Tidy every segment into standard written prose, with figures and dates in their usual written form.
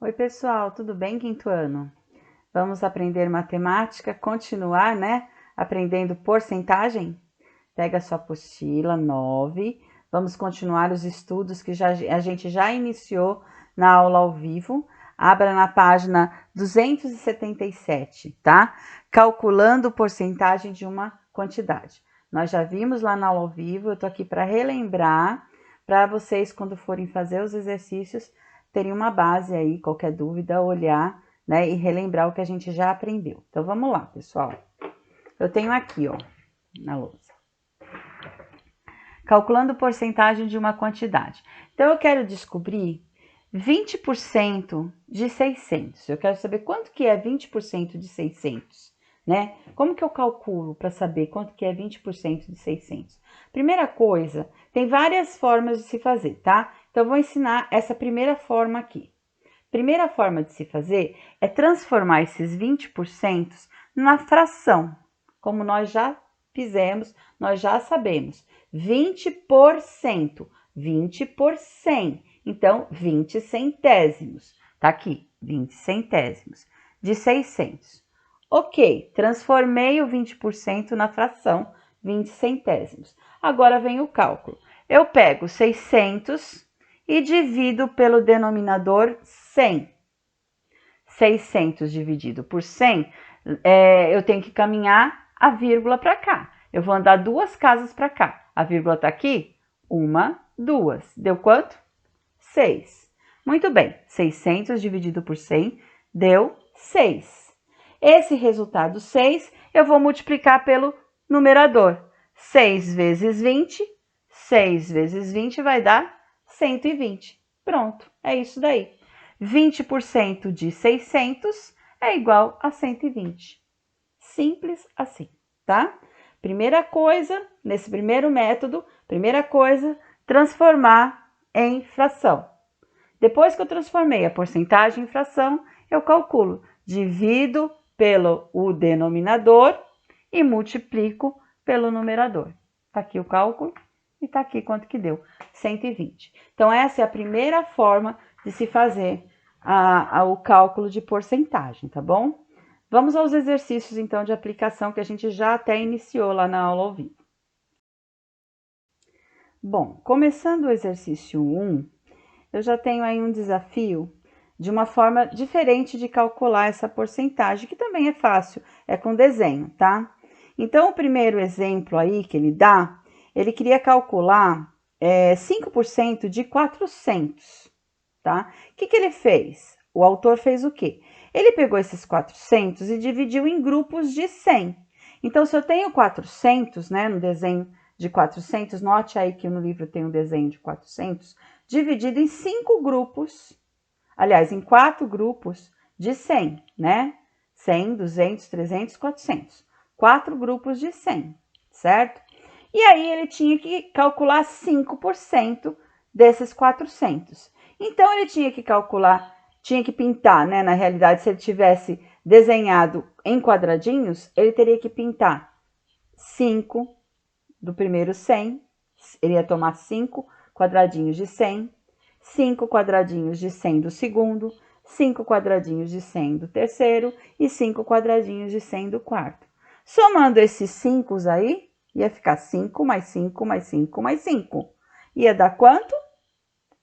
Oi, pessoal, tudo bem, quinto ano? Vamos aprender matemática, continuar, né? Aprendendo porcentagem? Pega a sua apostila 9. Vamos continuar os estudos que a gente já iniciou na aula ao vivo. Abra na página 277, tá? Calculando porcentagem de uma quantidade. Nós já vimos lá na aula ao vivo, eu tô aqui para relembrar, para vocês, quando forem fazer os exercícios, terem uma base aí, qualquer dúvida, olhar, né, e relembrar o que a gente já aprendeu. Então, vamos lá, pessoal. Eu tenho aqui, ó, na lousa. Calculando porcentagem de uma quantidade. Então, eu quero descobrir 20% de 600. Eu quero saber quanto que é 20% de 600, né? Como que eu calculo para saber quanto que é 20% de 600? Primeira coisa, tem várias formas de se fazer, tá? Então, eu vou ensinar essa primeira forma aqui. Primeira forma de se fazer é transformar esses 20% numa fração, como nós já fizemos, nós já sabemos. 20%, 20 por 100, então 20 centésimos. Tá aqui, 20 centésimos de 600. Ok, transformei o 20% na fração 20 centésimos. Agora vem o cálculo. Eu pego 600 e divido pelo denominador 100. 600 dividido por 100, eu tenho que caminhar a vírgula para cá. Eu vou andar 2 casas para cá. A vírgula está aqui? 1, 2. Deu quanto? 6. Muito bem, 600 dividido por 100 deu 6. Esse resultado 6 eu vou multiplicar pelo numerador. 6 vezes 20, 6 vezes 20 vai dar 120. Pronto, é isso daí. 20% de 600 é igual a 120. Simples assim, tá? Primeira coisa, nesse primeiro método, transformar em fração. Depois que eu transformei a porcentagem em fração, eu calculo, divido pelo o denominador e multiplico pelo numerador. Tá aqui o cálculo e tá aqui quanto que deu, 120. Então, essa é a primeira forma de se fazer o cálculo de porcentagem, tá bom? Vamos aos exercícios, então, de aplicação que a gente já até iniciou lá na aula ao vivo. Bom, começando o exercício 1, eu já tenho aí um desafio de uma forma diferente de calcular essa porcentagem, que também é fácil, é com desenho, tá? Então, o primeiro exemplo aí que ele dá, ele queria calcular 5% de 400, tá? O que ele fez? O autor fez o quê? Ele pegou esses 400 e dividiu em grupos de 100. Então, se eu tenho 400, né, no desenho de 400, note aí que no livro tem um desenho de 400, dividido em 5 grupos, aliás, em 4 grupos de 100, né? 100, 200, 300, 400. 4 grupos de 100, certo? E aí ele tinha que calcular 5% desses 400. Então, ele tinha que calcular, tinha que pintar, né? Na realidade, se ele tivesse desenhado em quadradinhos, ele teria que pintar 5 do primeiro 100, ele ia tomar 5 quadradinhos de 100, 5 quadradinhos de 100 do segundo, 5 quadradinhos de 100 do terceiro e 5 quadradinhos de 100 do quarto. Somando esses 5 aí, ia ficar 5 mais 5 mais 5 mais 5. Ia dar quanto?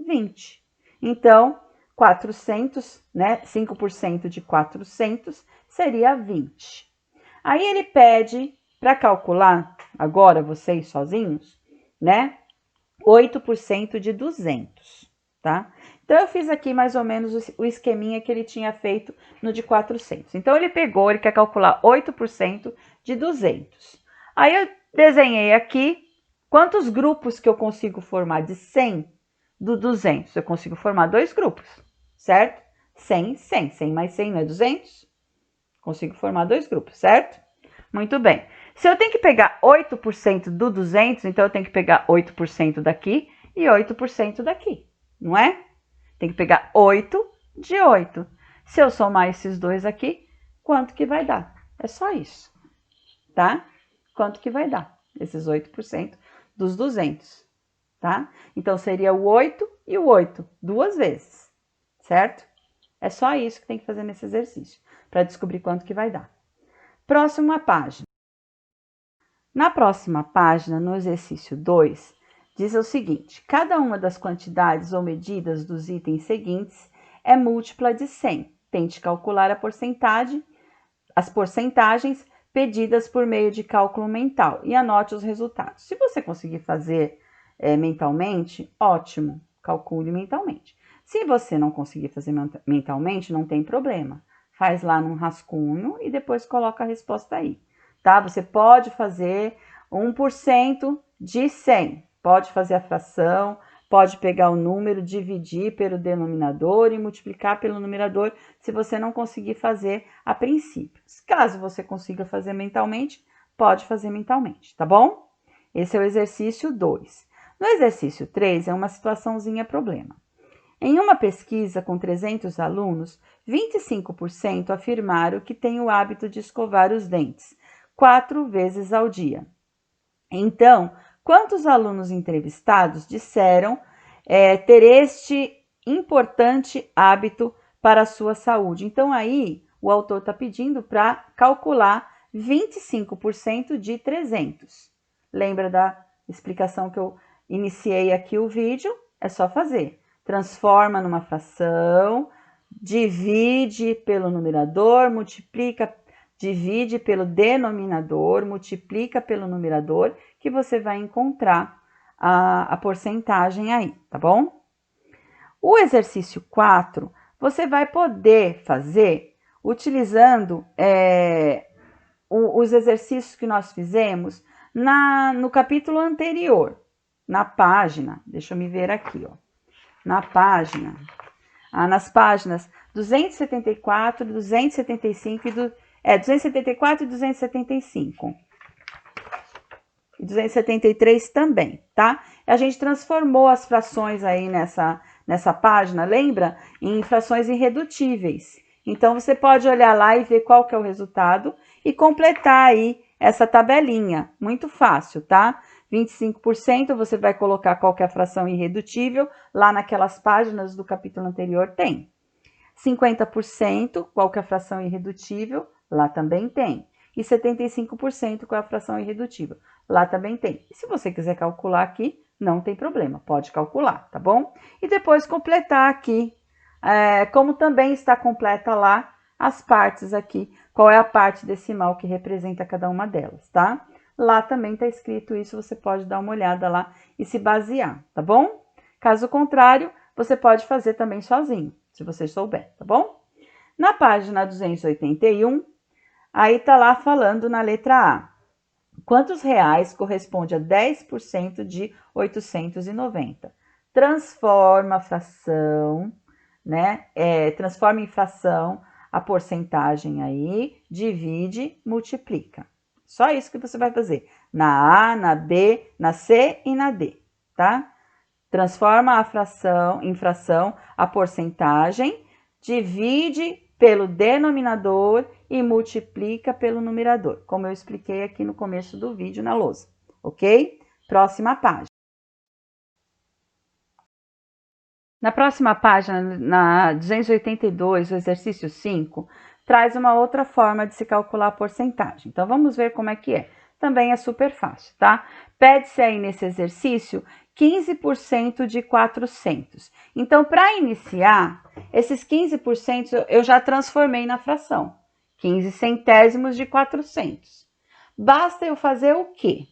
20. Então, 400, né? 5% de 400 seria 20. Aí ele pede para calcular, agora vocês sozinhos, né? 8% de 200, tá? Então, eu fiz aqui mais ou menos o esqueminha que ele tinha feito no de 400. Então, ele pegou, ele quer calcular 8% de 200. Aí, eu desenhei aqui quantos grupos que eu consigo formar de 100 do 200. Eu consigo formar 2 grupos, certo? 100, 100. 100 mais 100 não é 200? Consigo formar 2 grupos, certo? Muito bem. Se eu tenho que pegar 8% do 200, então eu tenho que pegar 8% daqui e 8% daqui, não é? Tem que pegar 8 de 8. Se eu somar esses dois aqui, quanto que vai dar? É só isso, tá? Quanto que vai dar? Esses 8% dos 200, tá? Então, seria o 8 e o 8, 2 vezes, certo? É só isso que tem que fazer nesse exercício, para descobrir quanto que vai dar. Próxima página. Na próxima página, no exercício 2, diz o seguinte: cada uma das quantidades ou medidas dos itens seguintes é múltipla de 100. Tente calcular as porcentagens pedidas por meio de cálculo mental e anote os resultados. Se você conseguir fazer mentalmente, ótimo, calcule mentalmente. Se você não conseguir fazer mentalmente, não tem problema. Faz lá num rascunho e depois coloca a resposta aí. Tá? Você pode fazer 1% de 100. Pode fazer a fração, pode pegar o número, dividir pelo denominador e multiplicar pelo numerador, se você não conseguir fazer a princípio. Caso você consiga fazer mentalmente, pode fazer mentalmente, tá bom? Esse é o exercício 2. No exercício 3, é uma situaçãozinha problema. Em uma pesquisa com 300 alunos, 25% afirmaram que têm o hábito de escovar os dentes 4 vezes ao dia. Então, quantos alunos entrevistados disseram ter este importante hábito para a sua saúde? Então, aí, o autor está pedindo para calcular 25% de 300. Lembra da explicação que eu iniciei aqui o vídeo? É só fazer. Transforma numa fração, divide pelo numerador, divide pelo denominador, multiplica pelo numerador, que você vai encontrar a porcentagem aí, tá bom? O exercício 4, você vai poder fazer utilizando os exercícios que nós fizemos no capítulo anterior, na página, deixa eu me ver aqui, ó, nas páginas 274, 275 274 e 275. E 273 também, tá? A gente transformou as frações aí nessa página, lembra? Em frações irredutíveis. Então, você pode olhar lá e ver qual que é o resultado e completar aí essa tabelinha. Muito fácil, tá? 25% você vai colocar qual que é a fração irredutível. Lá naquelas páginas do capítulo anterior tem. 50%, qual que é a fração irredutível? Lá também tem. E 75%, qual é a fração irredutível? Lá também tem. E se você quiser calcular aqui, não tem problema, pode calcular, tá bom? E depois completar aqui, como também está completa lá, as partes aqui, qual é a parte decimal que representa cada uma delas, tá? Lá também está escrito isso, você pode dar uma olhada lá e se basear, tá bom? Caso contrário, você pode fazer também sozinho, se você souber, tá bom? Na página 281, aí tá lá falando na letra A. Quantos reais corresponde a 10% de 890? Transforma a fração, né? Transforma em fração a porcentagem aí, divide, multiplica. Só isso que você vai fazer. Na A, na B, na C e na D, tá? Transforma a fração em fração a porcentagem, divide pelo denominador e multiplica pelo numerador, como eu expliquei aqui no começo do vídeo na lousa, ok? Próxima página. Na próxima página, na 282, o exercício 5, traz uma outra forma de se calcular a porcentagem. Então, vamos ver como é que é. Também é super fácil, tá? Pede-se aí nesse exercício 15% de 400. Então, para iniciar, esses 15% eu já transformei na fração. 15 centésimos de 400. Basta eu fazer o quê?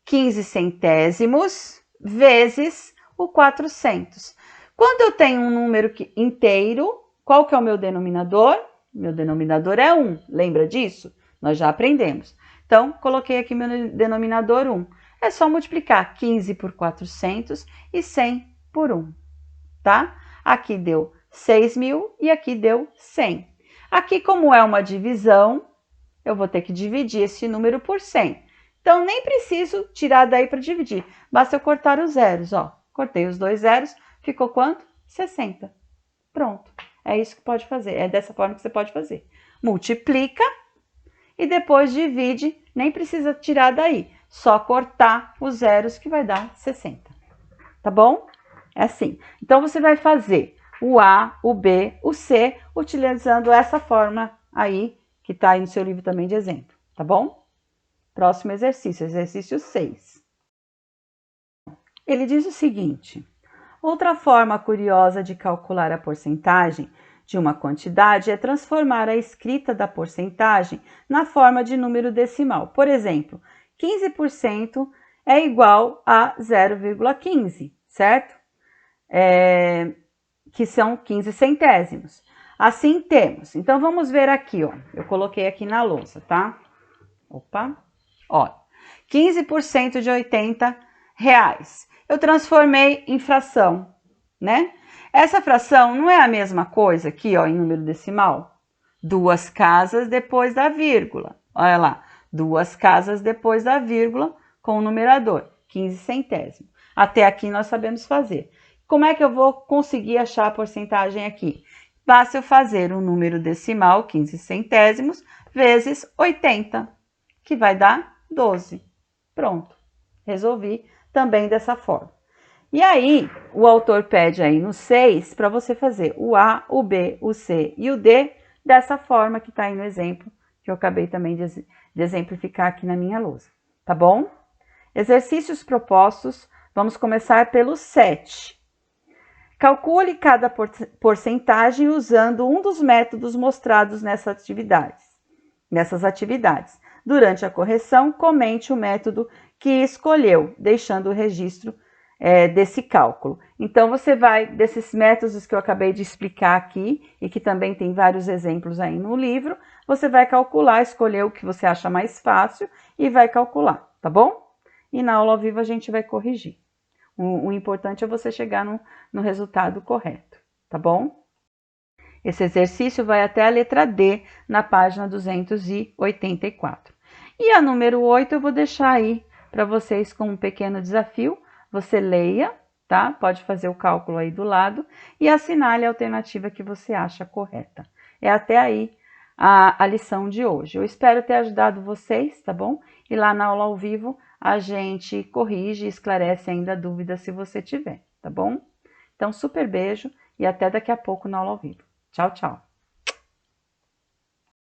15 centésimos vezes o 400. Quando eu tenho um número inteiro, qual que é o meu denominador? Meu denominador é 1. Lembra disso? Nós já aprendemos. Então, coloquei aqui meu denominador 1. É só multiplicar 15 por 400 e 100 por 1, tá? Aqui deu 6.000 e aqui deu 100. Aqui, como é uma divisão, eu vou ter que dividir esse número por 100. Então, nem preciso tirar daí para dividir. Basta eu cortar os zeros, ó. Cortei os 2 zeros, ficou quanto? 60. Pronto. É isso que pode fazer. É dessa forma que você pode fazer. Multiplica e depois divide. Nem precisa tirar daí. Só cortar os zeros que vai dar 60. Tá bom? É assim. Então, você vai fazer o A, o B, o C, utilizando essa forma aí, que está aí no seu livro também de exemplo, tá bom? Próximo exercício, exercício 6. Ele diz o seguinte: outra forma curiosa de calcular a porcentagem de uma quantidade é transformar a escrita da porcentagem na forma de número decimal. Por exemplo, 15% é igual a 0,15, certo? Que são 15 centésimos. Assim temos. Então, vamos ver aqui, ó. Eu coloquei aqui na lousa, tá? Opa. Ó, 15% de R$80. Eu transformei em fração, né? Essa fração não é a mesma coisa aqui, ó, em número decimal? 2 casas depois da vírgula. Olha lá, 2 casas depois da vírgula com o numerador, 15 centésimos. Até aqui nós sabemos fazer. Como é que eu vou conseguir achar a porcentagem aqui? Basta eu fazer um número decimal, 15 centésimos, vezes 80, que vai dar 12. Pronto, resolvi também dessa forma. E aí, o autor pede aí no 6 para você fazer o A, o B, o C e o D dessa forma que está aí no exemplo, que eu acabei também de exemplificar aqui na minha lousa, tá bom? Exercícios propostos, vamos começar pelo 7. Calcule cada porcentagem usando um dos métodos mostrados nessas atividades. Durante a correção, comente o método que escolheu, deixando o registro desse cálculo. Então, você vai, desses métodos que eu acabei de explicar aqui, e que também tem vários exemplos aí no livro, você vai calcular, escolher o que você acha mais fácil e vai calcular, tá bom? E na aula ao vivo a gente vai corrigir. O importante é você chegar no resultado correto, tá bom? Esse exercício vai até a letra D, na página 284. E a número 8 eu vou deixar aí para vocês com um pequeno desafio. Você leia, tá? Pode fazer o cálculo aí do lado e assinale a alternativa que você acha correta. É até aí a lição de hoje. Eu espero ter ajudado vocês, tá bom? E lá na aula ao vivo a gente corrige e esclarece ainda dúvidas se você tiver, tá bom? Então, super beijo e até daqui a pouco na aula ao vivo. Tchau, tchau!